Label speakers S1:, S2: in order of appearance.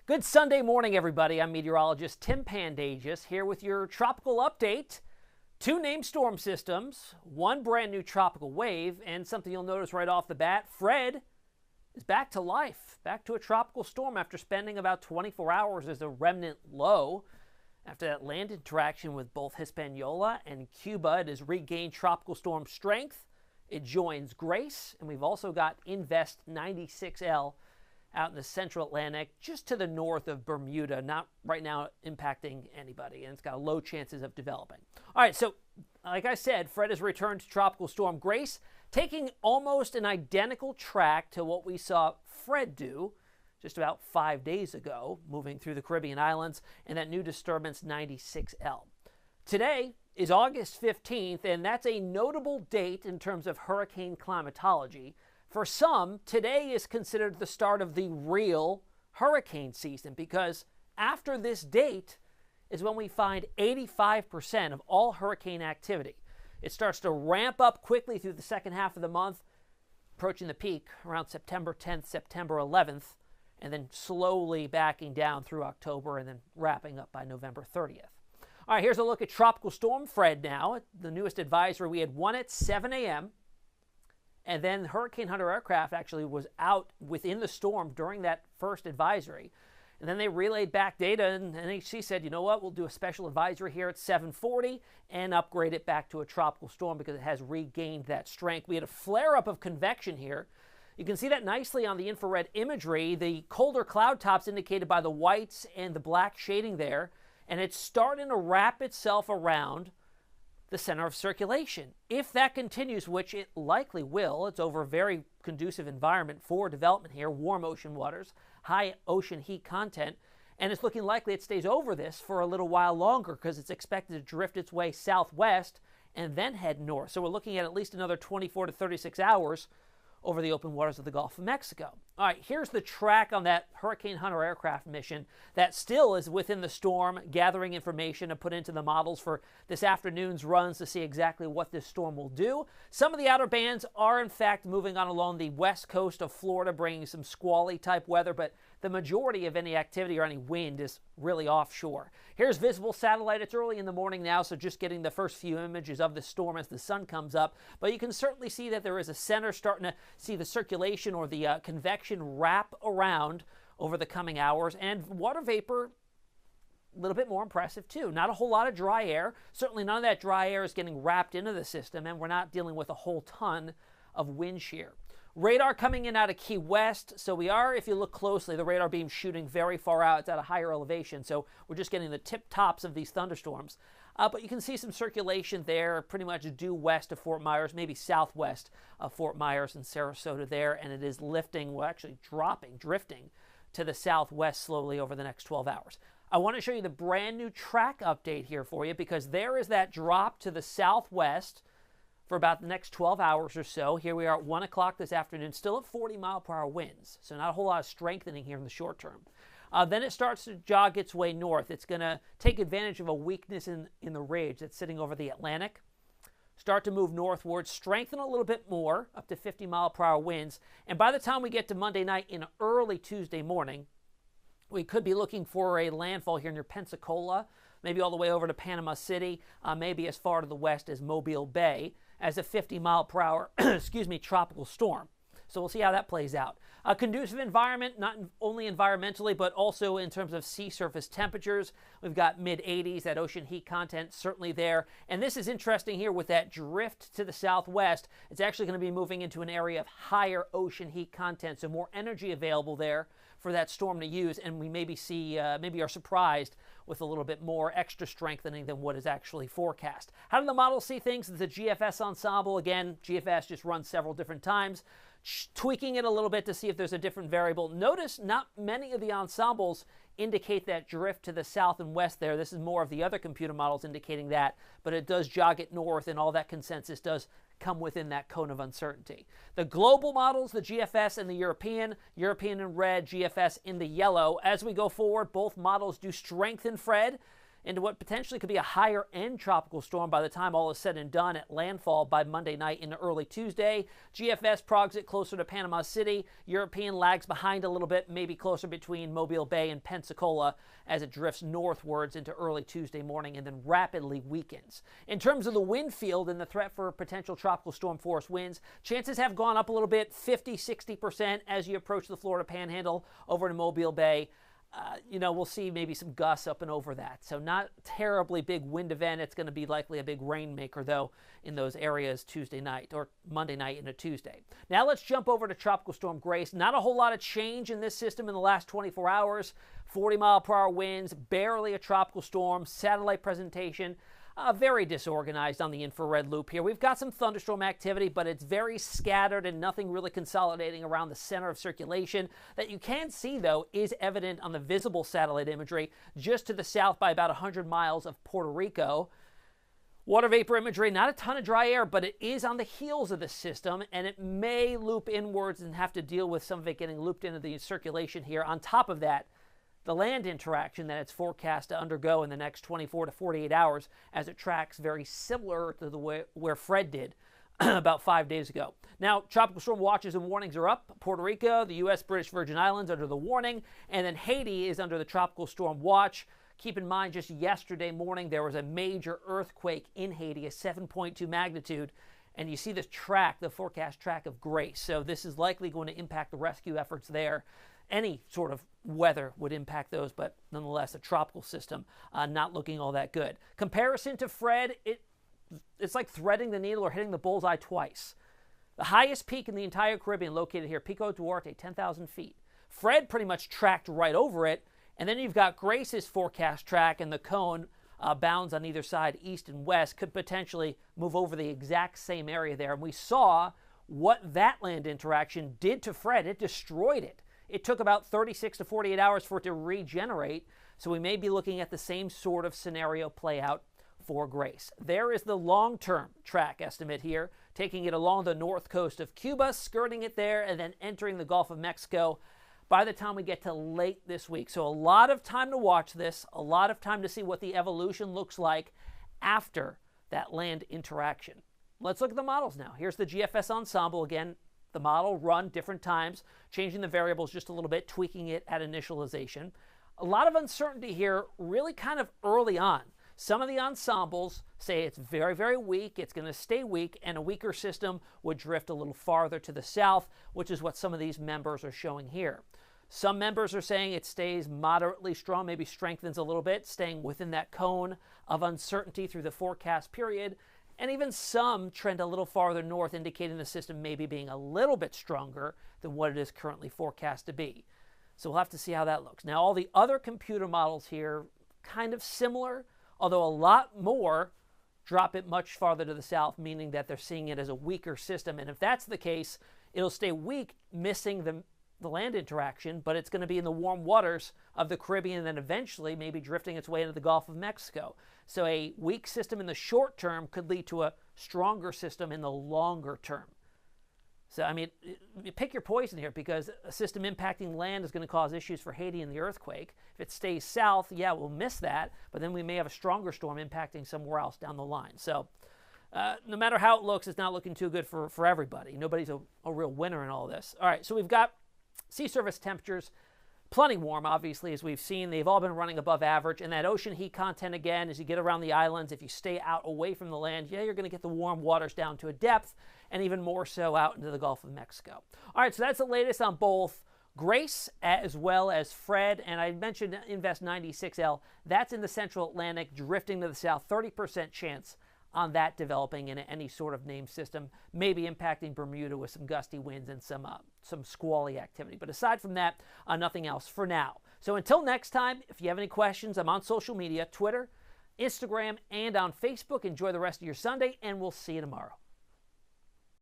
S1: Good Sunday morning, everybody. I'm meteorologist Tim Pandajis here with your tropical update. Two named storm systems, one brand new tropical wave, and something you'll notice right off the bat, Fred is back to life, back to a tropical storm after spending about 24 hours as a remnant low. After that land interaction with both Hispaniola and Cuba, it has regained tropical storm strength. It joins Grace, and we've also got Invest 96L out in the central Atlantic, just to the north of Bermuda, not right now impacting anybody, and it's got low chances of developing. All right, so like I said, Fred has returned to Tropical Storm Grace, taking almost an identical track to what we saw Fred do just about 5 days ago, moving through the Caribbean islands, and that new disturbance 96L. Today is August 15th, and that's a notable date in terms of hurricane climatology. For some, today is considered the start of the real hurricane season because after this date is when we find 85% of all hurricane activity. It starts to ramp up quickly through the second half of the month, approaching the peak around September 10th, September 11th, and then slowly backing down through October and then wrapping up by November 30th. All right, here's a look at Tropical Storm Fred now. The newest advisory, we had one at 7 a.m., and then Hurricane Hunter aircraft actually was out within the storm during that first advisory. And then they relayed back data, and NHC said, you know what, we'll do a special advisory here at 7:40 and upgrade it back to a tropical storm because it has regained that strength. We had a flare-up of convection here. You can see that nicely on the infrared imagery. The colder cloud tops indicated by the whites and the black shading there, and it's starting to wrap itself around the center of circulation. If that continues, which it likely will, it's over a very conducive environment for development here, warm ocean waters, high ocean heat content, and it's looking likely it stays over this for a little while longer because it's expected to drift its way southwest and then head north. So we're looking at least another 24 to 36 hours over the open waters of the Gulf of Mexico. All right, here's the track on that Hurricane Hunter aircraft mission that still is within the storm, gathering information to put into the models for this afternoon's runs to see exactly what this storm will do. Some of the outer bands are, in fact, moving on along the west coast of Florida, bringing some squally-type weather, but the majority of any activity or any wind is really offshore. Here's visible satellite. It's early in the morning now, so just getting the first few images of the storm as the sun comes up. But you can certainly see that there is a center starting to see the circulation or the convection wrap around over the coming hours. And water vapor, a little bit more impressive too. Not a whole lot of dry air. Certainly none of that dry air is getting wrapped into the system, and we're not dealing with a whole ton of wind shear. Radar coming in out of Key West, so we are, if you look closely, the radar beam shooting very far out. It's at a higher elevation, so we're just getting the tip tops of these thunderstorms. But you can see some circulation there, pretty much due west of Fort Myers, maybe southwest of Fort Myers and Sarasota there, and it is lifting, well, actually drifting to the southwest slowly over the next 12 hours. I want to show you the brand new track update here for you because there is that drop to the southwest for about the next 12 hours or so. Here we are at 1 o'clock this afternoon, still at 40-mile-per-hour winds, so not a whole lot of strengthening here in the short term. Then it starts to jog its way north. It's going to take advantage of a weakness in the ridge that's sitting over the Atlantic, start to move northward, strengthen a little bit more, up to 50-mile-per-hour winds, and by the time we get to Monday night in early Tuesday morning, we could be looking for a landfall here near Pensacola, maybe all the way over to Panama City, maybe as far to the west as Mobile Bay, as a 50-mile-per-hour tropical storm. So we'll see how that plays out. A conducive environment, not only environmentally, but also in terms of sea surface temperatures. We've got mid-80s, that ocean heat content certainly there. And this is interesting here with that drift to the southwest. It's actually going to be moving into an area of higher ocean heat content, so more energy available there for that storm to use, and we maybe are surprised with a little bit more extra strengthening than what is actually forecast. How do the models see things? It's a GFS ensemble. Again, GFS just runs several different times, tweaking it a little bit to see if there's a different variable. Notice not many of the ensembles indicate that drift to the south and west there. This is more of the other computer models indicating that, but it does jog it north, and all that consensus does come within that cone of uncertainty. The global models, the GFS and the European in red, GFS in the yellow. As we go forward, both models do strengthen Fred. into what potentially could be a higher-end tropical storm by the time all is said and done at landfall by Monday night into early Tuesday. GFS progs it closer to Panama City. European lags behind a little bit, maybe closer between Mobile Bay and Pensacola as it drifts northwards into early Tuesday morning and then rapidly weakens. In terms of the wind field and the threat for potential tropical storm force winds, chances have gone up a little bit, 50-60% as you approach the Florida Panhandle over to Mobile Bay. We'll see maybe some gusts up and over that. So not terribly big wind event. It's going to be likely a big rainmaker, though, in those areas Tuesday night or Monday night into Tuesday. Now let's jump over to Tropical Storm Grace. Not a whole lot of change in this system in the last 24 hours. 40-mile-per-hour winds, barely a tropical storm, satellite presentation. Very disorganized on the infrared loop here. We've got some thunderstorm activity, but it's very scattered and nothing really consolidating around the center of circulation. That you can see, though, is evident on the visible satellite imagery just to the south by about 100 miles of Puerto Rico. Water vapor imagery, not a ton of dry air, but it is on the heels of the system, and it may loop inwards and have to deal with some of it getting looped into the circulation here. On top of that, the land interaction that it's forecast to undergo in the next 24 to 48 hours as it tracks very similar to the way where Fred did about 5 days ago. Now, tropical storm watches and warnings are up. Puerto Rico, the U.S. British Virgin Islands under the warning, and then Haiti is under the tropical storm watch. Keep in mind, just yesterday morning, there was a major earthquake in Haiti, a 7.2 magnitude, and you see this track, the forecast track of Grace. So this is likely going to impact the rescue efforts there. Any sort of weather would impact those, but nonetheless, a tropical system not looking all that good. Comparison to Fred, it's like threading the needle or hitting the bullseye twice. The highest peak in the entire Caribbean located here, Pico Duarte, 10,000 feet. Fred pretty much tracked right over it, and then you've got Grace's forecast track, and the cone bounds on either side, east and west, could potentially move over the exact same area there. And we saw what that land interaction did to Fred. It destroyed it. It took about 36 to 48 hours for it to regenerate, so we may be looking at the same sort of scenario play out for Grace. There is the long-term track estimate here, taking it along the north coast of Cuba, skirting it there, and then entering the Gulf of Mexico by the time we get to late this week. So a lot of time to watch this, a lot of time to see what the evolution looks like after that land interaction. Let's look at the models now. Here's the GFS ensemble again. The model run different times, changing the variables just a little bit, tweaking it at initialization. A lot of uncertainty here really kind of early on. Some of the ensembles say it's very, very weak, it's going to stay weak, and a weaker system would drift a little farther to the south, which is what some of these members are showing here. Some members are saying it stays moderately strong, maybe strengthens a little bit, staying within that cone of uncertainty through the forecast period. And even some trend a little farther north, indicating the system maybe being a little bit stronger than what it is currently forecast to be. So we'll have to see how that looks. Now, all the other computer models here, kind of similar, although a lot more drop it much farther to the south, meaning that they're seeing it as a weaker system. And if that's the case, it'll stay weak, missing the land interaction, but it's going to be in the warm waters of the Caribbean and then eventually maybe drifting its way into the Gulf of Mexico. So a weak system in the short term could lead to a stronger system in the longer term. So, I mean, you pick your poison here, because a system impacting land is going to cause issues for Haiti in the earthquake. If it stays south, yeah, we'll miss that, but then we may have a stronger storm impacting somewhere else down the line. So no matter how it looks, it's not looking too good for everybody. Nobody's a real winner in all this. All right, so we've got sea surface temperatures, plenty warm, obviously, as we've seen. They've all been running above average. And that ocean heat content, again, as you get around the islands, if you stay out away from the land, yeah, you're going to get the warm waters down to a depth, and even more so out into the Gulf of Mexico. All right, so that's the latest on both Grace as well as Fred. And I mentioned Invest 96L. That's in the central Atlantic, drifting to the south, 30% chance on that developing in any sort of named system, maybe impacting Bermuda with some gusty winds and some squally activity. But aside from that, nothing else for now. So until next time, if you have any questions, I'm on social media, Twitter, Instagram, and on Facebook. Enjoy the rest of your Sunday, and we'll see you tomorrow.